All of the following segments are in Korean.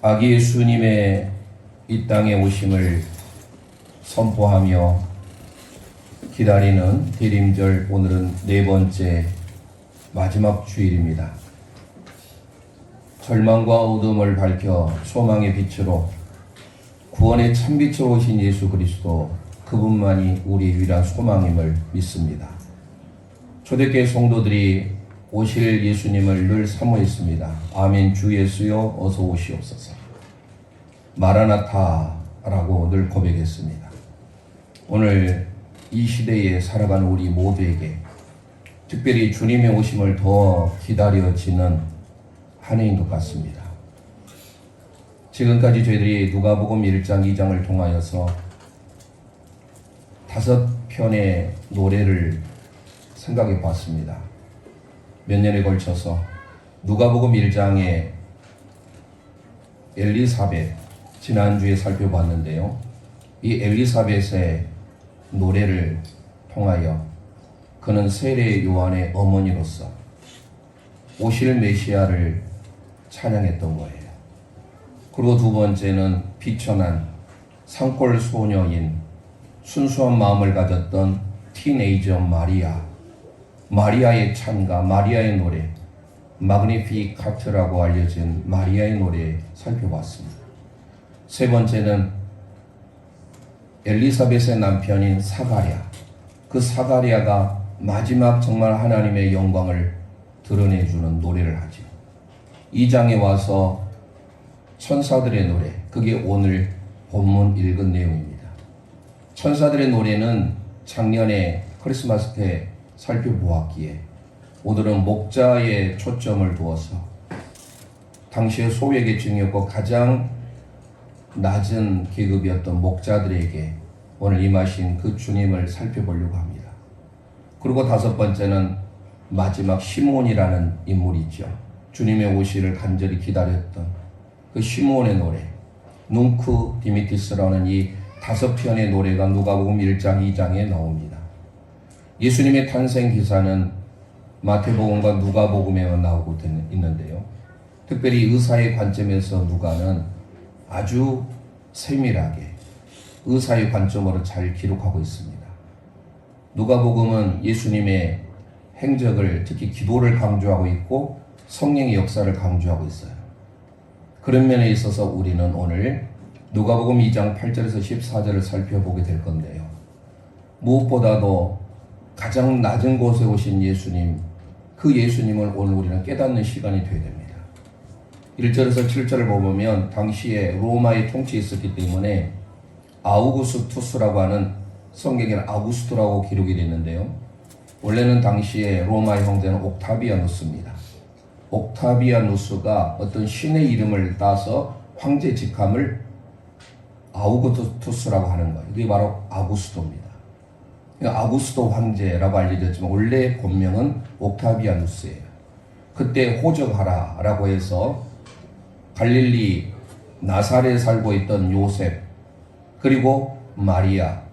아기 예수님의 이 땅에 오심을 선포하며 기다리는 대림절, 오늘은 네 번째 마지막 주일입니다. 절망과 어둠을 밝혀 소망의 빛으로 구원의 참빛으로 오신 예수 그리스도, 그분만이 우리의 유일한 소망임을 믿습니다. 초대교회 성도들이 오실 예수님을 늘 사모했습니다. 아멘. 주 예수여 어서 오시옵소서. 마라나타라고 늘 고백했습니다. 오늘 이 시대에 살아가는 우리 모두에게 특별히 주님의 오심을 더 기다려지는 한 해인 것 같습니다. 지금까지 저희들이 누가복음 1장, 2장을 통하여서 5편의 노래를 생각해 봤습니다. 몇 년에 걸쳐서 누가복음 1장에 엘리사벳, 지난주에 살펴봤는데요. 이 엘리사벳의 노래를 통하여 그는 세례 요한의 어머니로서 오실 메시아를 찬양했던 거예요. 그리고 두 번째는 비천한 산골 소녀인 순수한 마음을 가졌던 티네이저 마리아의 찬가, 마리아의 노래, 마그니피카트라고 알려진 마리아의 노래 살펴봤습니다. 세 번째는 엘리사벳의 남편인 사가랴, 그 사가랴가 마지막 정말 하나님의 영광을 드러내주는 노래를 하죠. 2장에 와서 천사들의 노래, 그게 오늘 본문 읽은 내용입니다. 천사들의 노래는 작년에 크리스마스 때 살펴보았기에 오늘은 목자에 초점을 두어서 당시의 소외계층이었고 가장 낮은 계급이었던 목자들에게 오늘 임하신 그 주님을 살펴보려고 합니다. 그리고 다섯 번째는 마지막 시몬이라는 인물이죠. 주님의 오시를 간절히 기다렸던 그 시몬의 노래, 뭉크 디미티스라는 이 5편의 노래가 누가복음 1장, 2장에 나옵니다. 예수님의 탄생 기사는 마태복음과 누가복음에만 나오고 있는데요. 특별히 의사의 관점에서 누가는 아주 세밀하게 의사의 관점으로 잘 기록하고 있습니다. 누가복음은 예수님의 행적을, 특히 기도를 강조하고 있고 성령의 역사를 강조하고 있어요. 그런 면에 있어서 우리는 오늘 누가복음 2장 8절에서 14절을 살펴보게 될 건데요. 무엇보다도 가장 낮은 곳에 오신 예수님, 그 예수님을 오늘 우리는 깨닫는 시간이 되어야 됩니다. 1절에서 7절을 보면 당시에 로마의 통치에 있었기 때문에 아우구스투스라고 하는, 성경에는 아우구스토라고 기록이 되어 있는데요. 원래는 당시에 로마의 형제는 옥타비아누스입니다. 옥타비아누스가 어떤 신의 이름을 따서 황제 직함을 아우구스투스라고 하는 거예요. 이게 바로 아구스토입니다. 아구스토 황제라고 알려졌지만 원래 본명은 옥타비아누스예요. 그때 호적하라라고 해서 갈릴리 나사렛에 살고 있던 요셉 그리고 마리아,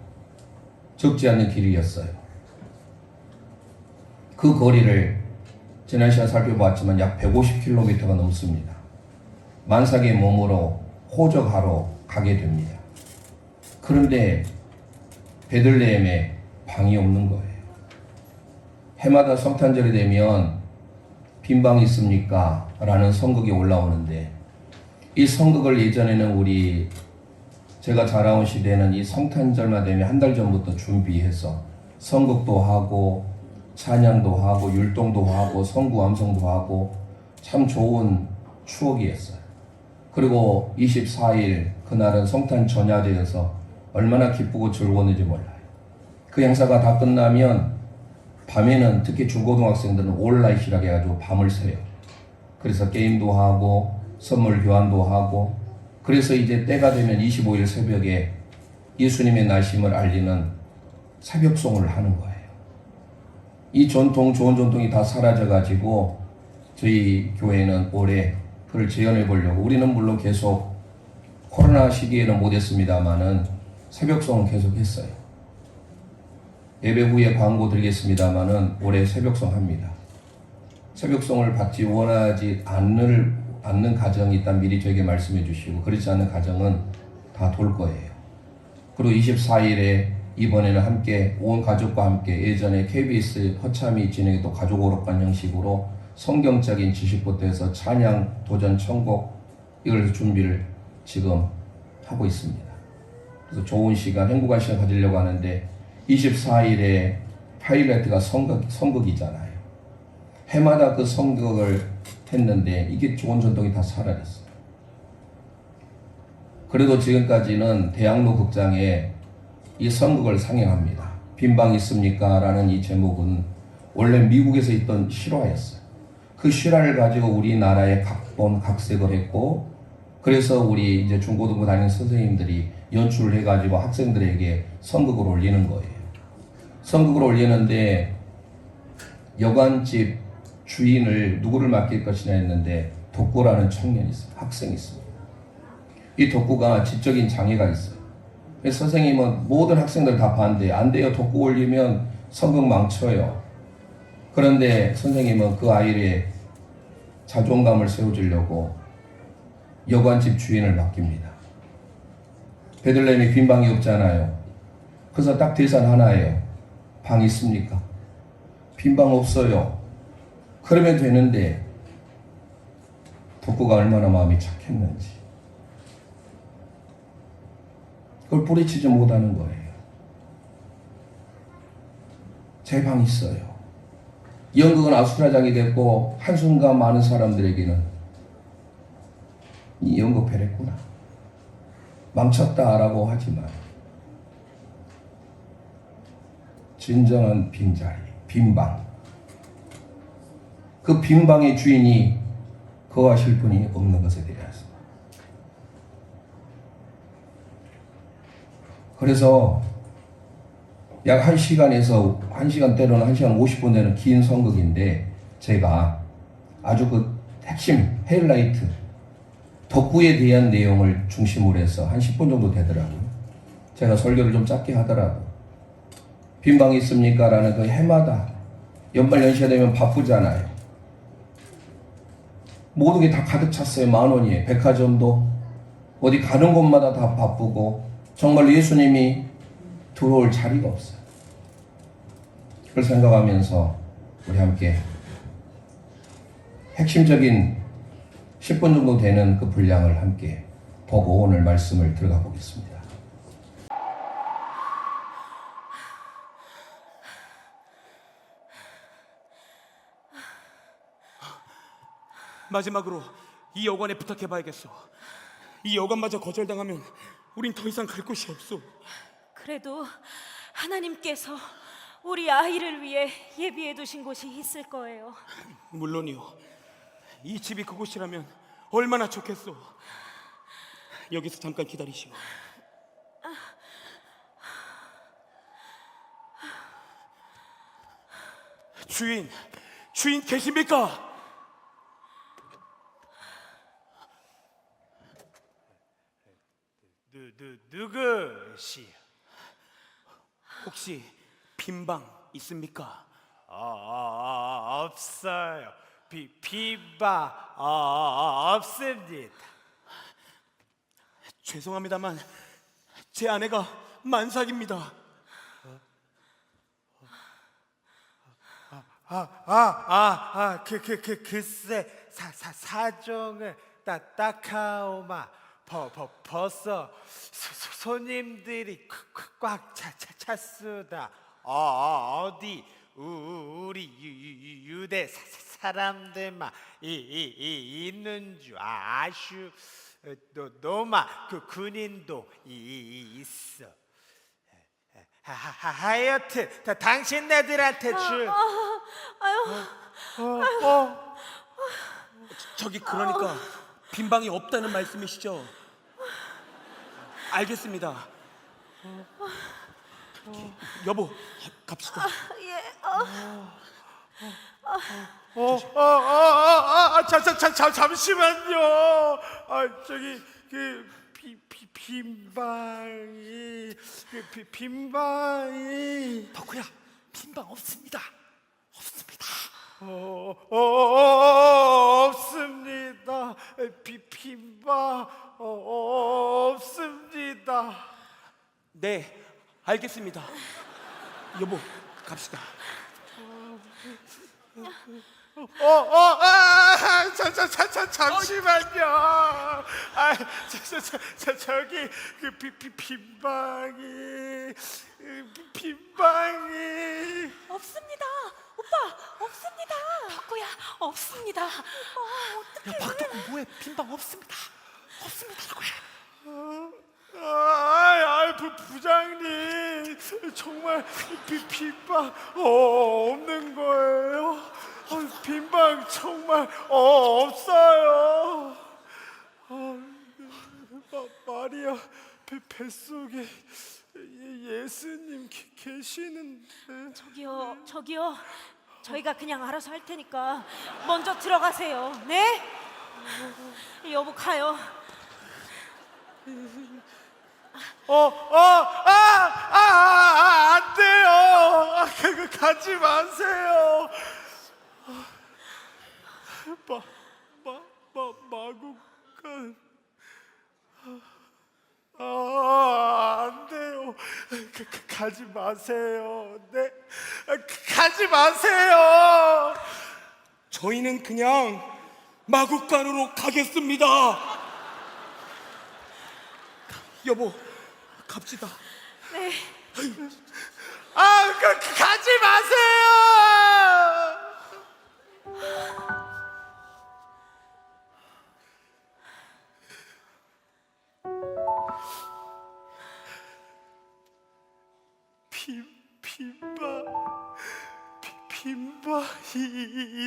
적지 않는 길이었어요. 그 거리를 지난 시간 살펴봤지만 약 150km가 넘습니다. 만삭의 몸으로 호적하러 가게 됩니다. 그런데 베들레헴에 방이 없는 거예요. 해마다 성탄절이 되면 빈 방이 있습니까? 라는 선극이 올라오는데, 이 선극을 예전에는 제가 자라온 시대에는 이 성탄절만 되면 한 달 전부터 준비해서 선극도 하고 찬양도 하고 율동도 하고 성구암성도 하고 참 좋은 추억이었어요. 그리고 24일 그날은 성탄 전야제여서 얼마나 기쁘고 즐거웠는지 몰라요. 그 행사가 다 끝나면 밤에는 특히 중고등학생들은 올라이시라고 해가지고 밤을 새요. 그래서 게임도 하고 선물 교환도 하고, 그래서 이제 때가 되면 25일 새벽에 예수님의 나심을 알리는 새벽송을 하는 거예요. 이 전통, 좋은 전통이 다 사라져가지고 저희 교회는 올해 그걸 재현해 보려고, 우리는 물론 계속 코로나 시기에는 못했습니다만은 새벽송은 계속 했어요. 예배 후에 광고 드리겠습니다만은 올해 새벽송 합니다. 새벽송을 받지 원하지 않는 가정이 있다면 미리 저에게 말씀해 주시고, 그렇지 않은 가정은 다 돌 거예요. 그리고 24일에 이번에는 함께 온 가족과 함께 예전에 KBS 허참이 진행했던 가족 오락관 형식으로 성경적인 지식부터 해서 찬양, 도전, 천곡 이걸 준비를 지금 하고 있습니다. 그래서 좋은 시간, 행복한 시간 가지려고 하는데 24일에 파일럿가 선극이잖아요. 해마다 그 선극을 했는데 이게 좋은 전통이 다 사라졌어요. 그래도 지금까지는 대학로 극장에 이 선극을 상영합니다. 빈방 있습니까? 라는 이 제목은 원래 미국에서 있던 실화였어요. 그 실화를 가지고 우리나라에 각본, 각색을 했고, 그래서 우리 이제 중고등부 다니는 선생님들이 연출을 해가지고 학생들에게 선극을 올리는 거예요. 선극을 올리는데 여관집 주인을 누구를 맡길 것이냐 했는데 덕구라는 청년이 있어요. 학생이 있습니다. 이 덕구가 지적인 장애가 있어요. 그래서 선생님은 모든 학생들 다 반대. 안 돼요. 덕구 올리면 선극 망쳐요. 그런데 선생님은 그 아이의 자존감을 세워주려고 여관집 주인을 맡깁니다. 베들레헴에 빈 방이 없잖아요. 그래서 딱 대산 하나예요. 방 있습니까? 빈 방 없어요. 그러면 되는데 덕구가 얼마나 마음이 착했는지 그걸 뿌리치지 못하는 거예요. 제 방 있어요. 연극은 아수라장이 됐고 한순간 많은 사람들에게는 이 연극 배랬구나, 망쳤다라고 하지만 진정한 빈자리, 빈방, 그 빈방의 주인이 거하실 분이 없는 것에 대해서. 그래서 약 1시간에서 1시간 때로는 1시간 50분 되는 긴 선극인데 제가 아주 그 핵심 하이라이트 덕구에 대한 내용을 중심으로 해서 한 10분 정도 되더라고요. 제가 설교를 좀 짧게 하더라고요. 빈방이 있습니까? 라는 그 해마다 연말 연시가 되면 바쁘잖아요. 모든 게 다 가득 찼어요. 10,000원이에요. 백화점도 어디 가는 곳마다 다 바쁘고 정말 예수님이 들어올 자리가 없어요. 그걸 생각하면서 우리 함께 핵심적인 10분 정도 되는 그 분량을 함께 보고 오늘 말씀을 들어가 보겠습니다. 마지막으로 이 여관에 부탁해봐야겠어. 이 여관마저 거절당하면 우린 더 이상 갈 곳이 없어. 그래도 하나님께서 우리 아이를 위해 예비해 두신 곳이 있을 거예요. 물론이요. 이 집이 그곳이라면 얼마나 좋겠어. 여기서 잠깐 기다리시오. 주인 계십니까? 누구시? 혹시 빈방 있습니까? 없어요. 빈방 없습니다. 죄송합니다만 제 아내가 만삭입니다. 글쎄 사정을 딱하오마. 벌써 손님들이 꽉 찼수다. 어디 우리 유대 사람들만 있는 줄 아슈. 노마 그 군인도 있어. 하여튼 당신네들한테 줄. 저기 그러니까 빈방이 없다는 말씀이시죠? 알겠습니다. 여보, 갑시다. 예. 잠시만요. 저기 빈방이 덕후야, 빈방 없습니다. 없습니다. 없습니다. 빈방 없습니다. 네, 알겠습니다. 여보, 갑시다. 잠시만요. 저기 그 빈방이 없습니다. 오빠, 없습니다. 덕구야, 없습니다. 야, 박덕구 뭐해? 빈방 없습니다. 없습니다. 부장님 정말 빈방 없는 거예요? 빈방 정말 없어요. 마리아 뱃속에 예수님 계시는데. 저기요. 저희가 그냥 알아서 할 테니까 먼저 들어가세요. 네? 여보 가요. 안 돼요. 그거 가지 마세요. 마구간. 안 돼요. 가지 마세요. 네, 가지 마세요. 저희는 그냥 마국간으로 가겠습니다. 여보, 갑시다. 네. 가지 마세요. 빈방이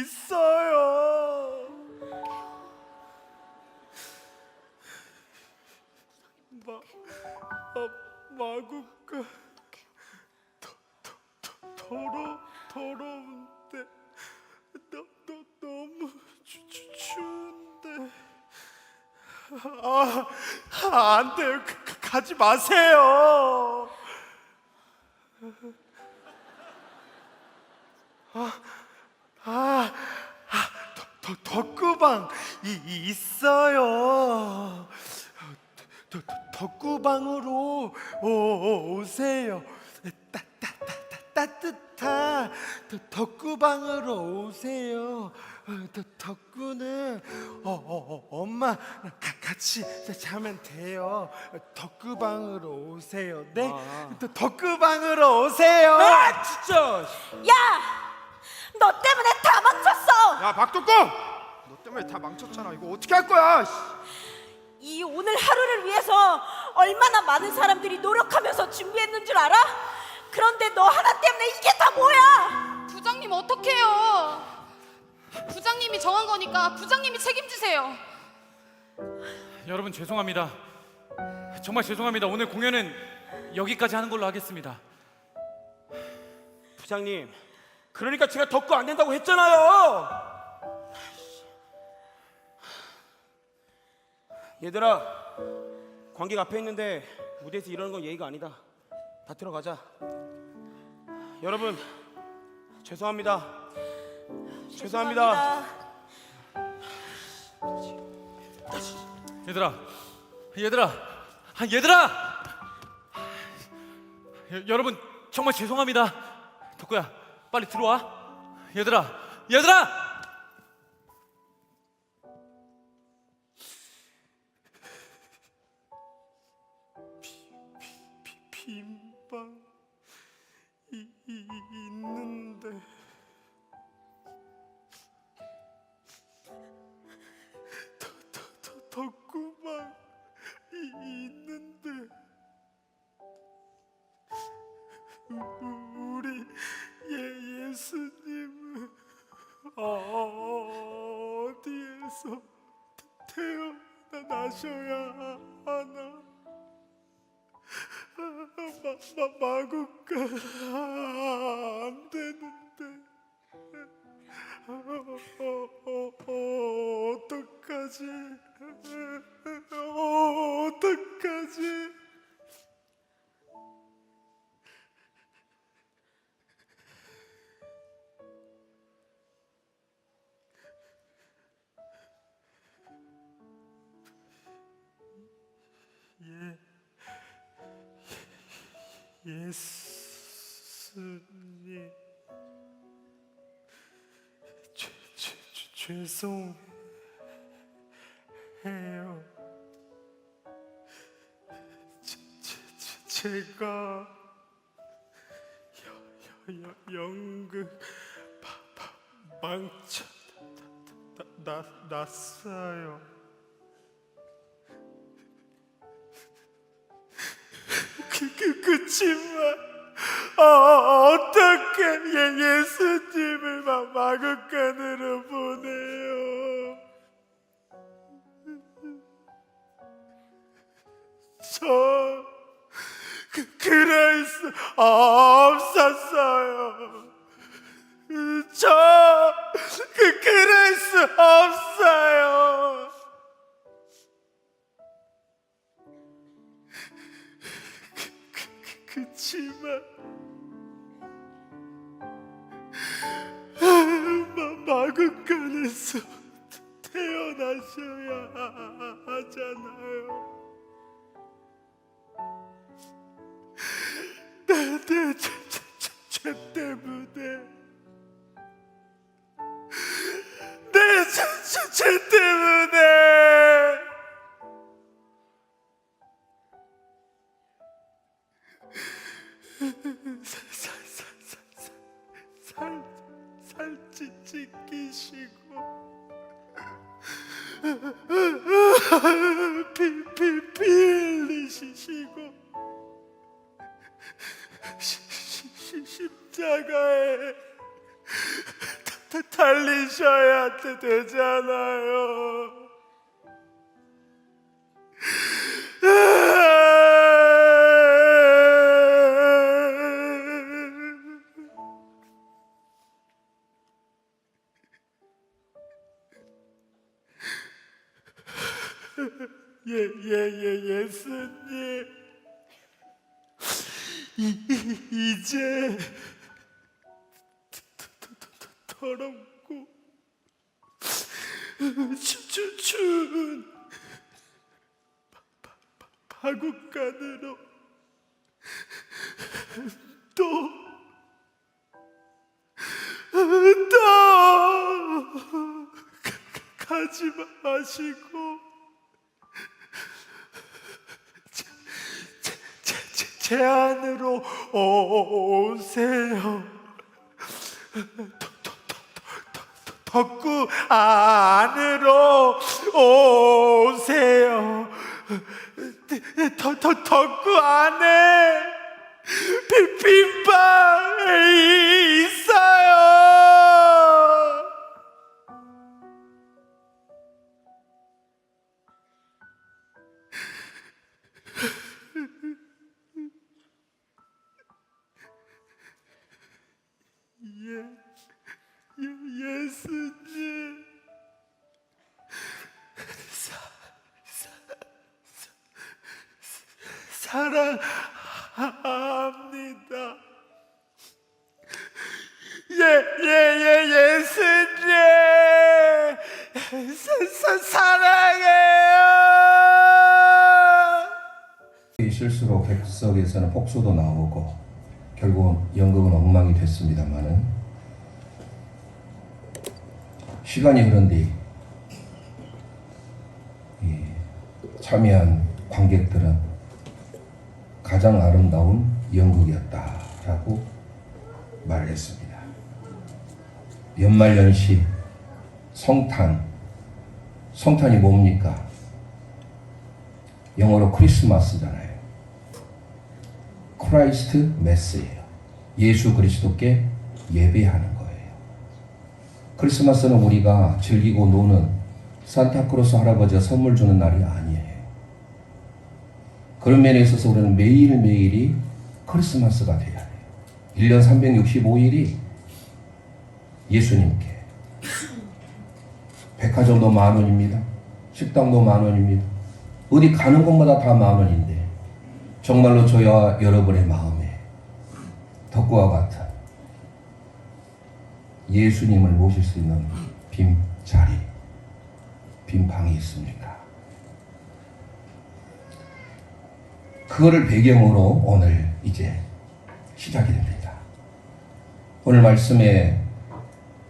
있어요. 마구가 더러운데 너무 추운데. 안 돼요. 가지 마세요. 덕구방 있어요. 덕구방으로 오세요. 따뜻한 덕구방으로 오세요. 덕구는 엄마 같이 자면 돼요. 덕구방으로 오세요. 네, 덕구방으로 오세요. 아, 진짜. 야! 너 때문에 다 망쳤어. 야 박덕구, 너 때문에 다 망쳤잖아. 이거 어떻게 할 거야? 이 오늘 하루를 위해서 얼마나 많은 사람들이 노력하면서 준비했는 줄 알아? 그런데 너 하나 때문에 이게 다 뭐야? 부장님 어떡해요? 부장님이 정한 거니까 부장님이 책임지세요. 여러분 죄송합니다. 정말 죄송합니다. 오늘 공연은 여기까지 하는 걸로 하겠습니다. 부장님, 그러니까 제가 덕구 안 된다고 했잖아요. 얘들아, 관객 앞에 있는데 무대에서 이러는 건 예의가 아니다. 다 들어가자. 여러분, 죄송합니다. 죄송합니다. 얘들아, 여러분 정말 죄송합니다. 덕구야, 빨리 들어와. 얘들아. 빈방 있는데. 덕구방 있는데 우리 예수님은 어디에서 태어나셔야 하나? 마구가 안 되는데. 어떡하지? 어떡하지? 예수님, 죄송해요. 제가 연극 망쳐 났어요. 그치만 어떻게 예수님을 마구간으로 보내요? 저 그럴 수 없었어요. 그럴 수 없어요. 그치만 마구간에서 태어나셔야 하잖아요. 내 죄 때문에, 내 죄 때문에 찢기시고 피 흘리시고 십자가에 달리셔야 되잖아요. 예수님, 이제 더럽고 추운 마구간으로 또 가지 마시고 제 안으로 오세요. 덕구 안으로 오세요. 덕구 안에 빈방이 있어요. 예수님, 사랑합니다. 예수님, 사랑해요. 이 실수로 객석에서는 폭소도 나오고 결국 연극은 엉망이 됐습니다만은 시간이 흐른 뒤 참여한 관객들은 가장 아름다운 연극이었다라고 말을 했습니다. 연말연시 성탄이 뭡니까? 영어로 크리스마스잖아요. 크라이스트 메스예요. 예수 그리스도께 예배하는 거예요. 크리스마스는 우리가 즐기고 노는 산타크로스 할아버지가 선물 주는 날이 아니에요. 그런 면에 있어서 우리는 매일매일이 크리스마스가 돼야 돼요. 1년 365일이 예수님께. 백화점도 10,000원입니다. 식당도 10,000원입니다. 어디 가는 곳마다 다 10,000원인데 정말로 저와 여러분의 마음에 덕구와 같은 예수님을 모실 수 있는 빈 자리, 빈 방이 있습니까? 그거를 배경으로 오늘 이제 시작이 됩니다. 오늘 말씀의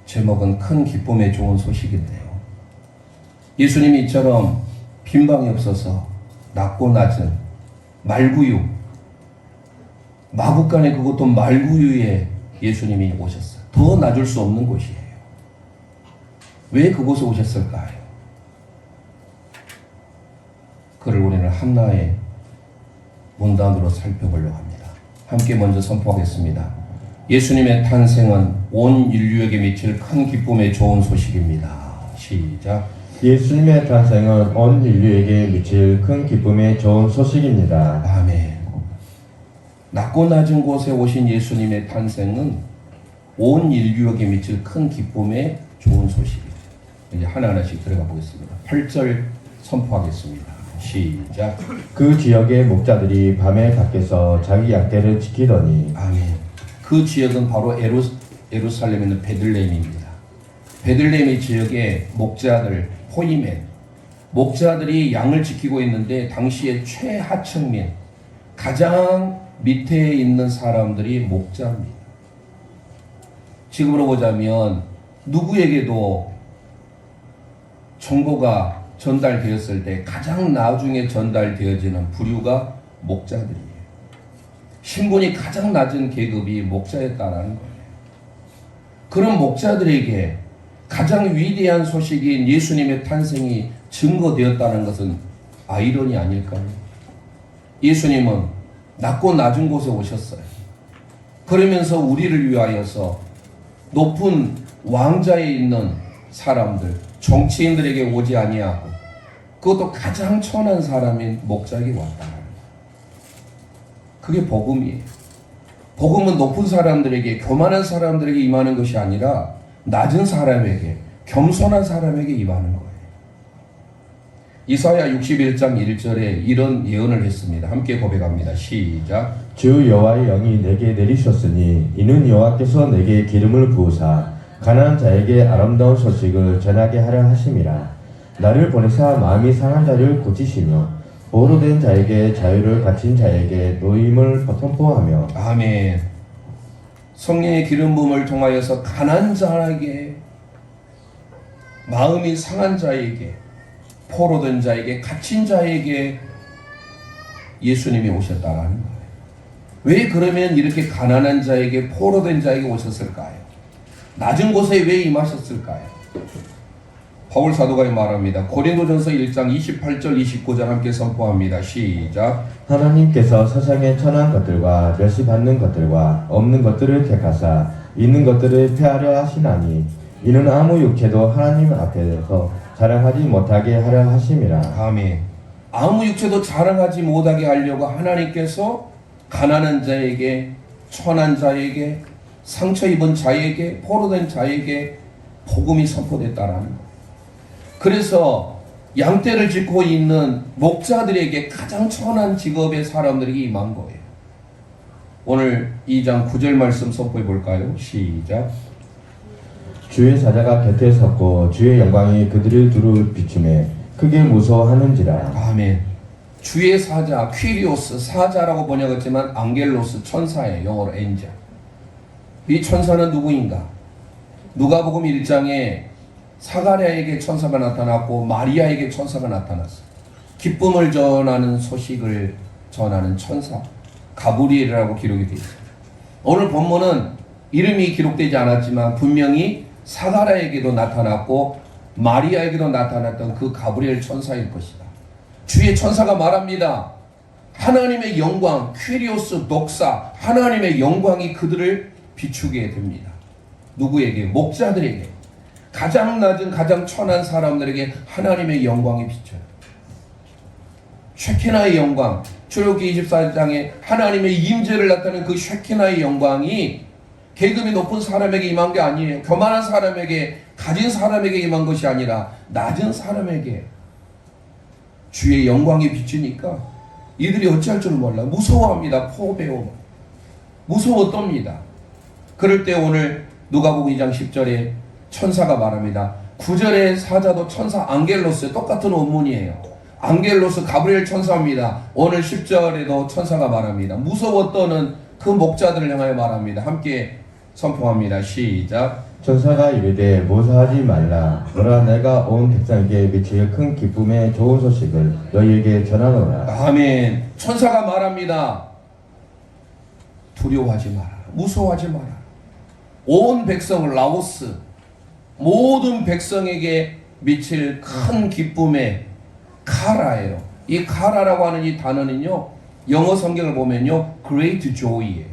제목은 큰 기쁨의 좋은 소식인데요. 예수님이 이처럼 빈방이 없어서 낮고 낮은 말구유, 마구간에 그것도 말구유에 예수님이 오셨어요. 더 낮을 수 없는 곳이에요. 왜 그곳에 오셨을까요? 그를 우리는 한나의 문단으로 살펴보려고 합니다. 함께 먼저 선포하겠습니다. 예수님의 탄생은 온 인류에게 미칠 큰 기쁨의 좋은 소식입니다. 시작. 예수님의 탄생은 온 인류에게 미칠 큰 기쁨의 좋은 소식입니다. 아멘. 낮고 낮은 곳에 오신 예수님의 탄생은 온 인류에게 미칠 큰 기쁨의 좋은 소식입니다. 이제 하나하나씩 들어가 보겠습니다. 8절 선포하겠습니다. 시작. 그 지역의 목자들이 밤에 밖에서 자기 양떼를 지키더니 아멘. 그 지역은 바로 예루살렘에 있는 베들레헴입니다. 베들레헴 지역의 목자들, 포이멘, 목자들이 양을 지키고 있는데 당시의 최하층민, 가장 밑에 있는 사람들이 목자입니다. 지금으로 보자면 누구에게도 정보가 전달되었을 때 가장 나중에 전달되어지는 부류가 목자들이에요. 신분이 가장 낮은 계급이 목자였다라는 거예요. 그런 목자들에게 가장 위대한 소식인 예수님의 탄생이 증거되었다는 것은 아이러니 아닐까요? 예수님은 낮고 낮은 곳에 오셨어요. 그러면서 우리를 위하여서 높은 왕자에 있는 사람들, 정치인들에게 오지 아니하고 그것도 가장 천한 사람인 목자에게 왔다. 그게 복음이에요. 복음은 높은 사람들에게, 교만한 사람들에게 임하는 것이 아니라 낮은 사람에게, 겸손한 사람에게 임하는 거예요. 이사야 61장 1절에 이런 예언을 했습니다. 함께 고백합니다. 시작. 주 여호와의 영이 내게 내리셨으니 이는 여호와께서 내게 기름을 부으사 가난한 자에게 아름다운 소식을 전하게 하려 하심이라. 나를 보내사 마음이 상한 자를 고치시며 보로된 자에게 자유를 갇힌 자에게 노임을 선포하며. 아멘. 성령의 기름 부음을 통하여서 가난한 자에게, 마음이 상한 자에게, 포로된 자에게, 갇힌 자에게 예수님이 오셨다는 거예요. 왜 그러면 이렇게 가난한 자에게, 포로된 자에게 오셨을까요? 낮은 곳에 왜 임하셨을까요? 바울 사도가 말합니다. 고린도전서 1장 28절 29절 함께 선포합니다. 시작. 하나님께서 세상의 천한 것들과 멸시받는 것들과 없는 것들을 택하사 있는 것들을 폐하려 하시나니 이는 아무 육체도 하나님 앞에서 자랑하지 못하게 하려 하심이라. 아멘. 아무 육체도 자랑하지 못하게 하려고 하나님께서 가난한 자에게, 천한 자에게, 상처 입은 자에게, 포로된 자에게 복음이 선포됐다라는 거예요. 그래서 양떼를 짓고 있는 목자들에게 가장 천한 직업의 사람들이 임한 거예요. 오늘 2장 9절 말씀 선포해 볼까요? 시작. 주의 사자가 곁에 섰고 주의 영광이 그들을 두루 비추매 크게 무서워하는지라. 아멘. 주의 사자, 퀴리오스, 사자라고 번역했지만 앙겔로스, 천사예요. 영어로 엔젤. 이 천사는 누구인가? 누가복음 1장에 사가랴에게 천사가 나타났고 마리아에게 천사가 나타났어요. 기쁨을 전하는 소식을 전하는 천사 가브리엘이라고 기록이 되어 있습니다. 오늘 본문은 이름이 기록되지 않았지만 분명히 사가랴에게도 나타났고 마리아에게도 나타났던 그 가브리엘 천사일 것이다. 주의 천사가 말합니다. 하나님의 영광, 퀴리오스 독사, 하나님의 영광이 그들을 비추게 됩니다. 누구에게? 목자들에게. 가장 낮은 가장 천한 사람들에게 하나님의 영광이 비쳐요. 쉐키나의 영광, 출애굽기 24장에 하나님의 임재를 나타내는 그 쉐키나의 영광이 계급이 높은 사람에게 임한 게 아니에요. 교만한 사람에게, 가진 사람에게 임한 것이 아니라 낮은 사람에게 주의 영광이 비치니까 이들이 어찌할 줄 몰라 무서워합니다. 포배워 무서워 떱니다. 그럴 때 오늘 누가복음 2장 10절에 천사가 말합니다. 9절의 사자도 천사 앙겔로스의 똑같은 원문이에요. 앙겔로스 가브리엘 천사입니다. 오늘 10절에도 천사가 말합니다. 무서워 떠는 그 목자들을 향하여 말합니다. 함께 선포합니다. 시작. 천사가 이르되 모사하지 말라. 너라 내가 온 백성에게 미칠 큰 기쁨의 좋은 소식을 너희에게 전하노라. 아멘. 천사가 말합니다. 두려워하지 마라. 무서워하지 마라. 온 백성을 라오스 모든 백성에게 미칠 큰 기쁨의 카라예요. 이 카라라고 하는 이 단어는요, 영어 성경을 보면요, great joy예요.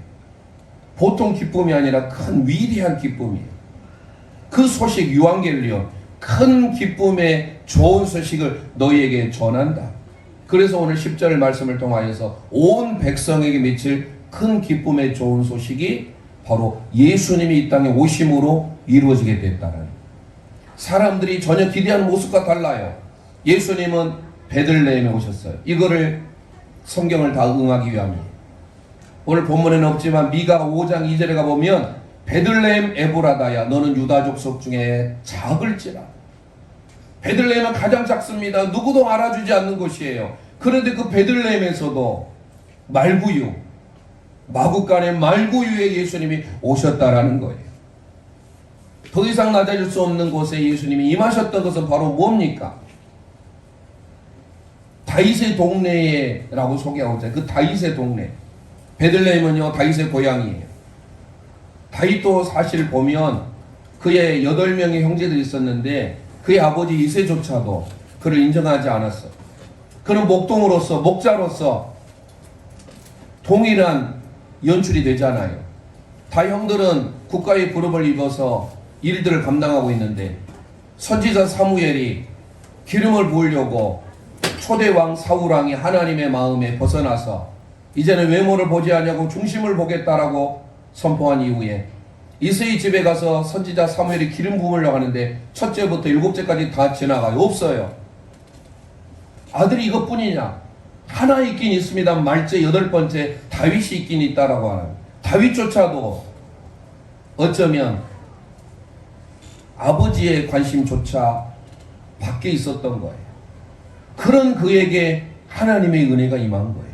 보통 기쁨이 아니라 큰 위대한 기쁨이에요. 그 소식, 유앙겔리온, 큰 기쁨의 좋은 소식을 너희에게 전한다. 그래서 오늘 10절 말씀을 통하여서 온 백성에게 미칠 큰 기쁨의 좋은 소식이 바로 예수님이 이 땅에 오심으로 이루어지게 됐다는, 사람들이 전혀 기대하는 모습과 달라요. 예수님은 베들레헴에 오셨어요. 이거를 성경을 다 응하기 위함이에요. 오늘 본문에는 없지만 미가 5장 2절에 가보면 베들레헴 에브라다야 너는 유다 족속 중에 작을지라. 베들레헴은 가장 작습니다. 누구도 알아주지 않는 곳이에요. 그런데 그 베들레헴에서도 말구유, 마구간의 말구유에 예수님이 오셨다라는 거예요. 더 이상 낮아질 수 없는 곳에 예수님이 임하셨던 것은 바로 뭡니까? 다윗의 동네라고 소개하고 있잖아요. 그 다윗의 동네. 베들레헴은요, 다윗의 고향이에요. 다윗도 사실 보면 그의 8명의 형제들이 있었는데 그의 아버지 이새조차도 그를 인정하지 않았어. 그는 목동으로서, 목자로서 동일한 연출이 되잖아요. 다 형들은 국가의 부름을 입어서 일들을 감당하고 있는데 선지자 사무엘이 기름을 부으려고 초대왕 사울왕이 하나님의 마음에 벗어나서 이제는 외모를 보지 않냐고 중심을 보겠다라고 선포한 이후에 이새의 집에 가서 선지자 사무엘이 기름 부으려고 하는데 첫째부터 7째까지 다 지나가요. 없어요. 아들이 이것뿐이냐? 하나 있긴 있습니다. 말째 8번째 다윗이 있긴 있다라고 하는, 다윗조차도 어쩌면 아버지의 관심조차 밖에 있었던 거예요. 그런 그에게 하나님의 은혜가 임한 거예요.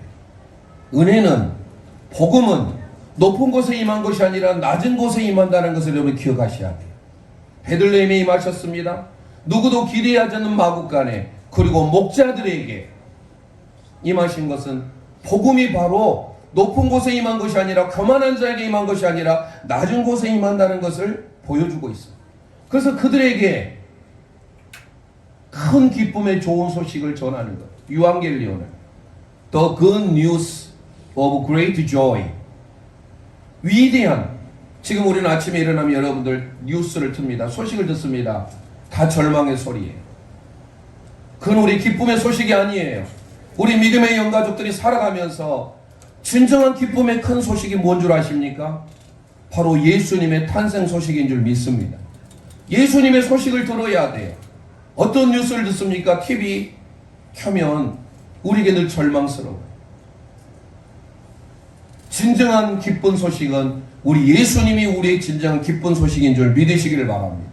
은혜는, 복음은 높은 곳에 임한 것이 아니라 낮은 곳에 임한다는 것을 여러분 기억하셔야 돼요. 베들레헴에 임하셨습니다. 누구도 기대하지 않는 마구간에, 그리고 목자들에게 임하신 것은 복음이 바로 높은 곳에 임한 것이 아니라 교만한 자에게 임한 것이 아니라 낮은 곳에 임한다는 것을 보여주고 있어요. 그래서 그들에게 큰 기쁨의 좋은 소식을 전하는 것, 유앙겔리온을, The Good News of Great Joy, 위대한, 지금 우리는 아침에 일어나면 여러분들 뉴스를 틉니다. 소식을 듣습니다. 다 절망의 소리예요. 그건 우리 기쁨의 소식이 아니에요. 우리 믿음의 영가족들이 살아가면서 진정한 기쁨의 큰 소식이 뭔 줄 아십니까? 바로 예수님의 탄생 소식인 줄 믿습니다. 예수님의 소식을 들어야 돼요. 어떤 뉴스를 듣습니까? TV 켜면 우리에게 늘 절망스러워요. 진정한 기쁜 소식은 우리 예수님이 우리의 진정한 기쁜 소식인 줄 믿으시기를 바랍니다.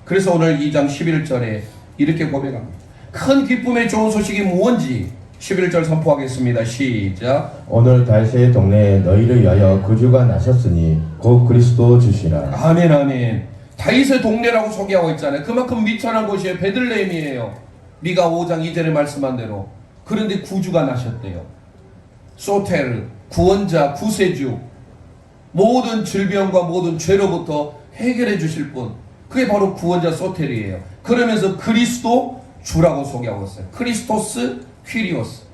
그래서 오늘 2장 11절에 이렇게 고백합니다. 큰 기쁨의 좋은 소식이 무엇인지 11절 선포하겠습니다. 시작. 오늘 다윗의 동네에 너희를 위하여 구주가 나셨으니 곧 그리스도 주시라. 아멘, 아멘. 다윗의 동네라고 소개하고 있잖아요. 그만큼 미천한 곳이에요. 베들레헴이에요. 미가 5장 2절에 말씀한 대로. 그런데 구주가 나셨대요. 소테르, 구원자, 구세주, 모든 질병과 모든 죄로부터 해결해 주실 분, 그게 바로 구원자 소테르예요. 그러면서 그리스도 주라고 소개하고 있어요. 크리스토스 퀴리오스.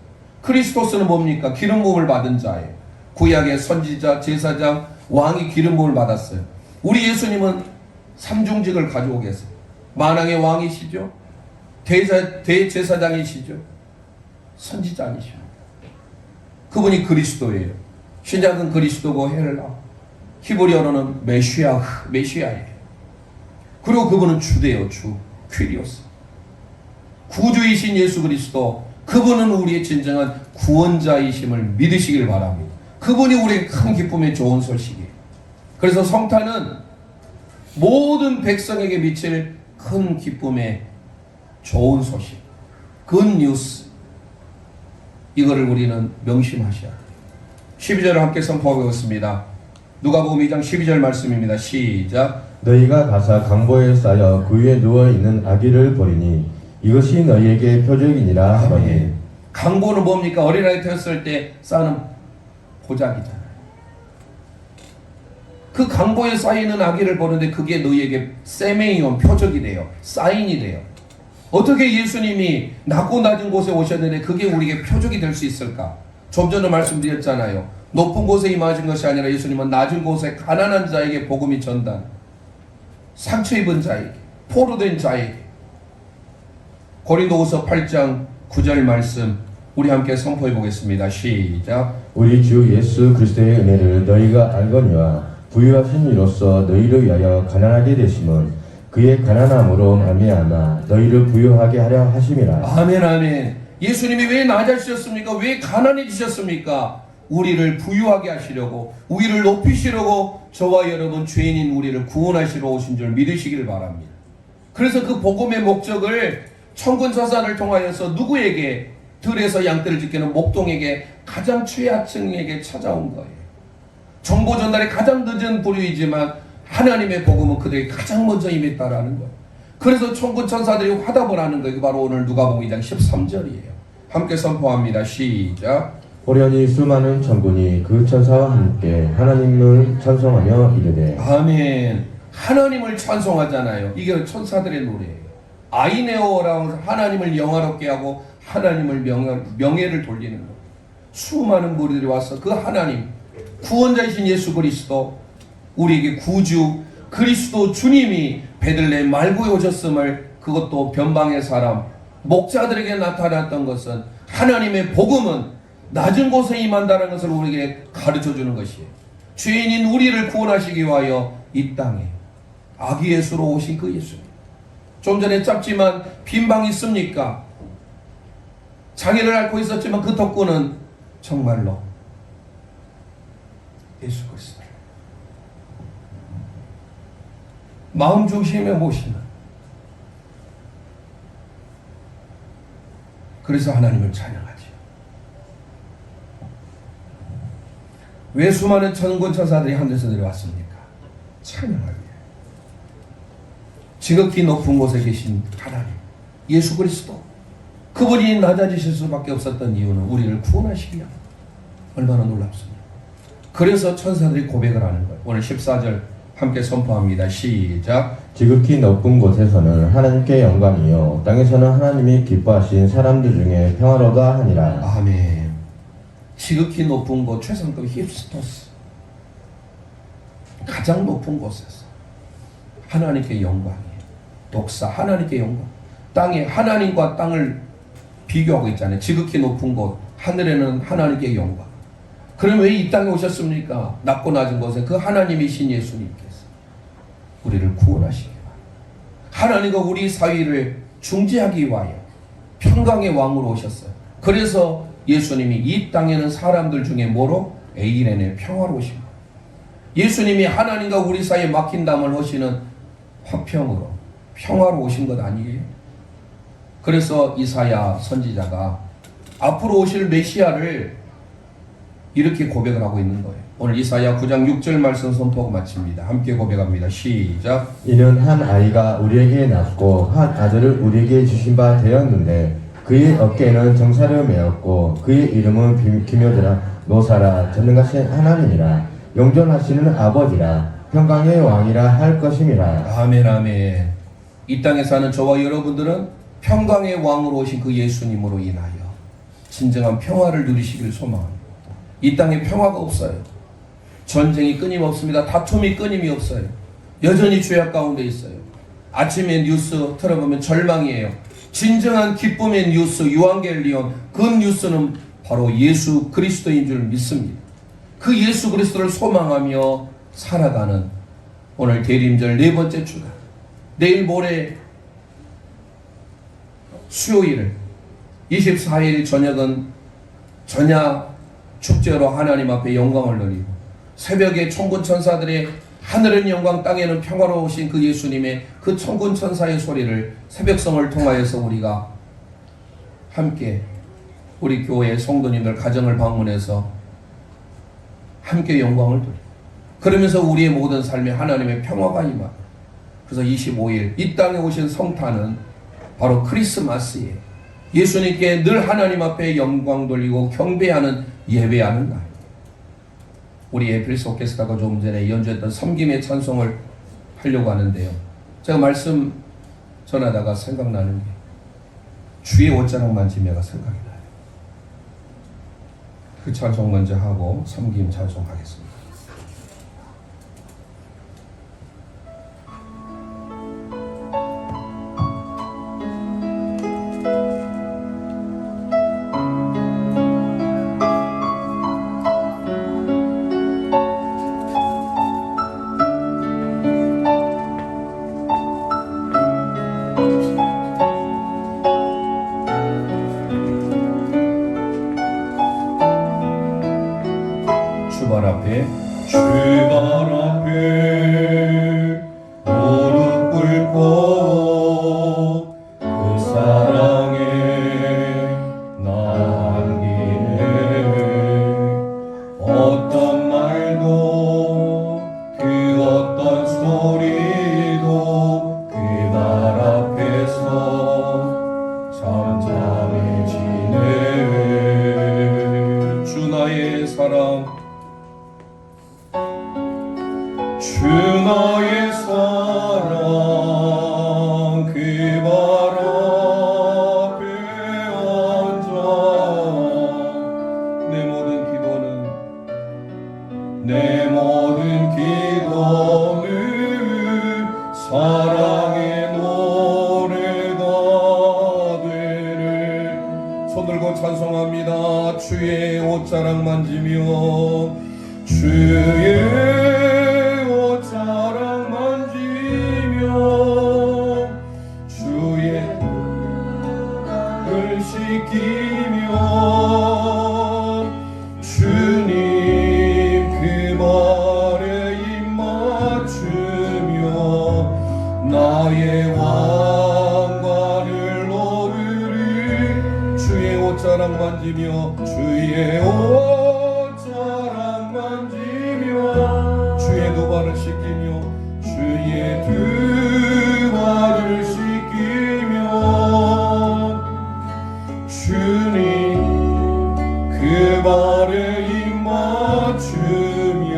크리스토스는 뭡니까? 기름 부음을 받은 자예요. 구약의 선지자, 제사장, 왕이 기름 부음을 받았어요. 우리 예수님은 삼중직을 가지고 계세요. 만왕의 왕이시죠, 대제사장이시죠, 선지자이시죠. 그분이 그리스도예요. 신약은 그리스도고 헬라, 히브리어로는 메시아예요. 그리고 그분은 주대요, 주, 퀴리오스. 구주이신 예수 그리스도, 그분은 우리의 진정한 구원자이심을 믿으시길 바랍니다. 그분이 우리의 큰 기쁨의 좋은 소식이에요. 그래서 성탄은 모든 백성에게 미칠 큰 기쁨의 좋은 소식, 굿뉴스, 이거를 우리는 명심하셔야 돼요. 12절을 함께 선포하겠습니다. 누가복음 2장 12절 말씀입니다. 시작. 너희가 가서 강보에 쌓여 그 위에 누워 있는 아기를 보리니 이것이 너희에게 표적이니라 하더니 아멘. 강보는 뭡니까? 어린아이 태웠을 때 쌓는 보자기잖아요. 그 강보에 쌓이는 아기를 보는데 그게 너희에게 세메이온, 표적이 돼요. 사인이 돼요. 어떻게 예수님이 낮고 낮은 곳에 오셨는데 그게 우리에게 표적이 될 수 있을까? 좀 전에 말씀드렸잖아요. 높은 곳에 임하신 것이 아니라 예수님은 낮은 곳에 가난한 자에게 복음이 전달, 상처 입은 자에게, 포로된 자에게. 고린도후서 8장 9절 말씀 우리 함께 선포해 보겠습니다. 시작. 우리 주 예수 그리스도의 은혜를 너희가 알거니와 부유하신 이로써 너희를 위하여 가난하게 되심은 그의 가난함으로 말미암아 너희를 부유하게 하려 하심이라. 아멘 아멘. 예수님이 왜 낮아지셨습니까? 왜 가난해지셨습니까? 우리를 부유하게 하시려고, 우리를 높이시려고, 저와 여러분 죄인인 우리를 구원하시러 오신 줄 믿으시길 바랍니다. 그래서 그 복음의 목적을 천군천사를 통하여서 누구에게, 들에서 양떼를 지키는 목동에게, 가장 취약층에게 찾아온 거예요. 정보 전달이 가장 늦은 부류이지만 하나님의 복음은 그들에게 가장 먼저 임했다라는 거예요. 그래서 천군천사들이 화답을 하는 거예요. 바로 오늘 누가복음 2장 13절이에요. 함께 선포합니다. 시작. 호련히 수많은 천군이 그 천사와 함께 하나님을 찬송하며 이르되 아멘. 하나님을 찬송하잖아요. 이게 천사들의 노래예요. 아이네오라고 하나님을 영화롭게 하고 하나님을 명예를 돌리는 것. 수많은 무리들이 와서 그 하나님, 구원자이신 예수 그리스도, 우리에게 구주 그리스도 주님이 베들레헴 말구에 오셨음을, 그것도 변방의 사람 목자들에게 나타났던 것은 하나님의 복음은 낮은 곳에 임한다는 것을 우리에게 가르쳐주는 것이에요. 죄인인 우리를 구원하시기 위하여 이 땅에 아기 예수로 오신 그 예수님. 좀 전에 짧지만 빈방이 있습니까? 장애를 앓고 있었지만 그 덕분은 정말로 예수 그리스도를 마음 중심에 모시는, 그래서 하나님을 찬양하지. 왜 수많은 천군천사들이 하늘에서 내려왔습니까? 찬양하기 위해. 지극히 높은 곳에 계신 하나님, 예수 그리스도, 그분이 낮아지실 수밖에 없었던 이유는 우리를 구원하시기 위함. 얼마나 놀랍습니까? 그래서 천사들이 고백을 하는 거예요. 오늘 14절 함께 선포합니다. 시작. 지극히 높은 곳에서는 하나님께 영광이요 땅에서는 하나님이 기뻐하신 사람들 중에 평화로다 하니라. 아멘. 지극히 높은 곳, 최상급 힙스토스, 가장 높은 곳에서 하나님께 영광이에요. 독사, 하나님께 영광. 땅에 하나님과 땅을 비교하고 있잖아요. 지극히 높은 곳, 하늘에는 하나님께 영광. 그럼 왜 이 땅에 오셨습니까? 낮고 낮은 곳에 그 하나님이신 예수님께서 우리를 구원하시기 위하여, 하나님과 우리 사이를 중재하기 위하여 평강의 왕으로 오셨어요. 그래서 예수님이 이 땅에는 사람들 중에 뭐로? 에이렌의 평화로 오신 거예요. 예수님이 하나님과 우리 사이에 막힌 담을 하시는 화평으로, 평화로 오신 것 아니에요? 그래서 이사야 선지자가 앞으로 오실 메시아를 이렇게 고백을 하고 있는 거예요. 오늘 이사야 9장 6절 말씀 선포하고 마칩니다. 함께 고백합니다. 시작. 이는 한 아이가 우리에게 낳고 한 아들을 우리에게 주신 바 되었는데 그의 어깨에는 정사를 메었고 그의 이름은 기묘더라 노사라 전능하신 하나님이라 영존하시는 아버지라 평강의 왕이라 할 것임이라. 아멘 아멘. 이 땅에 사는 저와 여러분들은 평강의 왕으로 오신 그 예수님으로 인하여 진정한 평화를 누리시길 소망합니다. 이 땅에 평화가 없어요. 전쟁이 끊임없습니다. 다툼이 끊임이 없어요. 여전히 죄악 가운데 있어요. 아침에 뉴스 틀어보면 절망이에요. 진정한 기쁨의 뉴스, 유앙겔리온, 그 뉴스는 바로 예수 그리스도인 줄 믿습니다. 그 예수 그리스도를 소망하며 살아가는 오늘 대림절 네 번째 주간, 내일 모레 수요일 24일 저녁은 전야 축제로 하나님 앞에 영광을 누리고, 새벽에 천군천사들의 하늘은 영광 땅에는 평화로우신 그 예수님의 그 천군천사의 소리를 새벽성을 통하여서 우리가 함께 우리 교회 성도님들 가정을 방문해서 함께 영광을 돌려 그러면서 우리의 모든 삶에 하나님의 평화가 임하고 그래서 25일 이 땅에 오신 성탄은 바로 크리스마스에 예수님께 늘 하나님 앞에 영광 돌리고 경배하는 예배하는 날. 우리 에필스 오케스트라가 조금 전에 연주했던 섬김의 찬송을 하려고 하는데요. 제가 말씀 전하다가 생각나는 게 주의 옷자락만 지며가 생각이 나요. 그 찬송 먼저 하고 섬김 찬송하겠습니다. 주발 앞에 무릎 꿇고 그 사랑에 남기네 어떤 말도 그 어떤 소리도 그날 앞에서 잠잠해지네 주 나의 사랑 주 나의 사랑 그 발 앞에 앉아 내 모든 기도는 사랑의 노래가 되네 손 들고 찬송합니다. 주의 옷자락 만지며 주의 옷자락 만지며 주의 을 씻기며 주님 그 말에 입 맞추며 나의 왕관을 놓으리 주의 옷자락 만지며 주의 옷자락 만지며 주의 두 발을 씻기며 주의 두 발을 씻기며 주님 그 발에 입 맞추며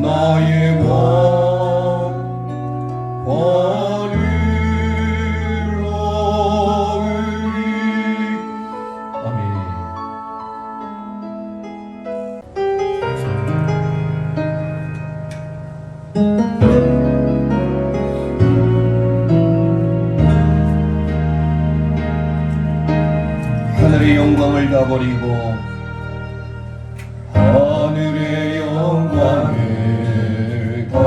나의 왕관을 놓으리 아멘. 하늘의 영광을 다 버리고 하늘의 영광을 다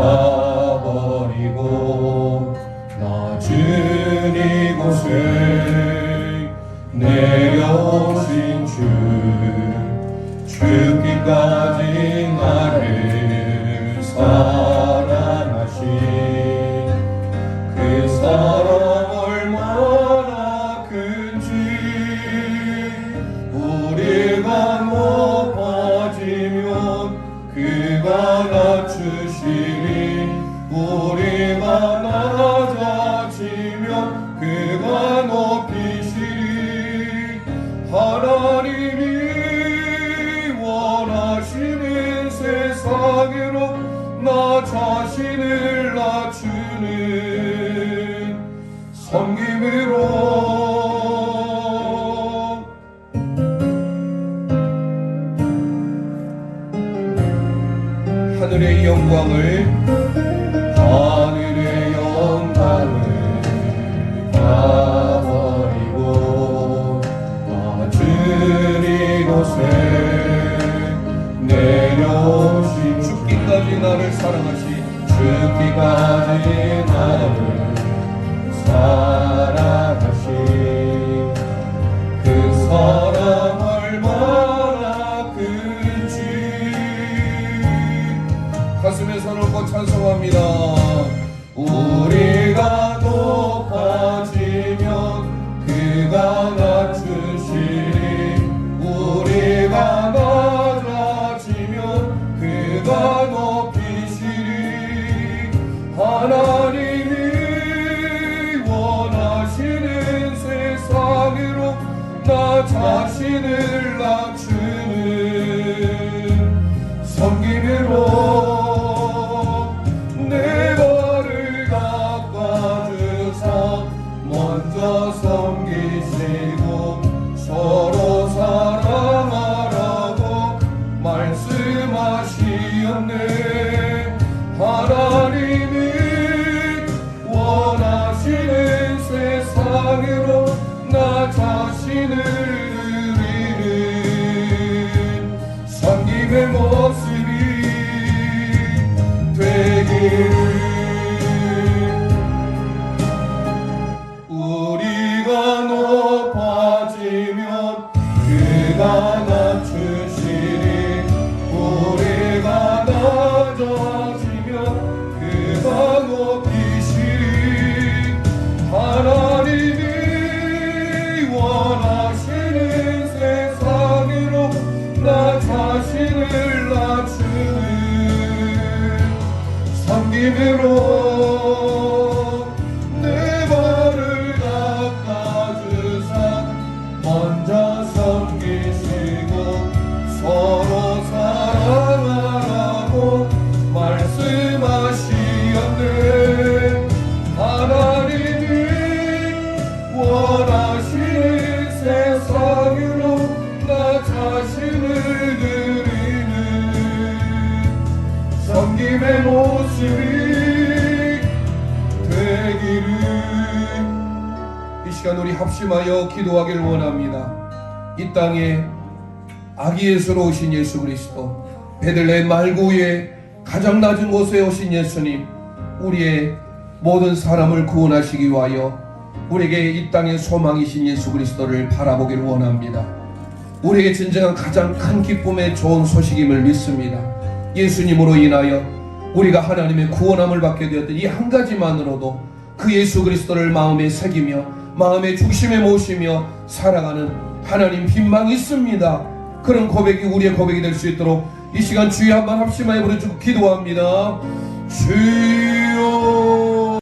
버리고 낮은 이곳에 내려오신 주 죽기까지 나를 사랑하신 그 사랑 얼마나 큰지 우리가 높아지면 그가 낮추시리 우리가 낮아지면 그가 높이시리 하나님이 원하시는 세상으로 나 자신을 낮추는 섬김으로 하늘의 영광을 다 버리고 낮은 이곳에 내려오신 죽기까지 나를 사랑하시 죽기까지 나를 사랑하시 그 사랑 얼마나 큰지 가슴에 손을 얹고 찬송합니다. 우리가 높아지면 그가 낮추 자신을 낮추는 섬김으로 내 발을 닦아주사 먼저 섬기시고 서로 사랑하라고 말씀하시었네. 하나님이 원하시는 세상으로 나 자신을 드리는 섬김의 모습이 되기를. 우리가 높아지면 그가 낮추시리. 우리가 낮아지면 그가 높이시리. 하나님이 원하시는 세상으로 나 자신을 낮추는 섬김으로 내 발을 닦아주사 먼저 섬기시고 서로 사랑하라고 말씀하시었네. 하나님이 원하시는 세상으로 나 자신을 드리는 섬김의 모습이 되기를. 이 시간 우리 합심하여 기도하길 원합니다. 이 땅에 아기 예수로 오신 예수 그리스도, 베들레헴 말구에 가장 낮은 곳에 오신 예수님, 우리의 모든 사람을 구원하시기 위하여 우리에게 이 땅의 소망이신 예수 그리스도를 바라보기를 원합니다. 우리에게 진정한 가장 큰 기쁨의 좋은 소식임을 믿습니다. 예수님으로 인하여 우리가 하나님의 구원함을 받게 되었던 이 한 가지만으로도 그 예수 그리스도를 마음에 새기며 마음의 중심에 모시며 살아가는 하나님 빛망이 있습니다. 그런 고백이 우리의 고백이 될 수 있도록 이 시간 주여 한번 합심하여 부르짖고 기도합니다. 주여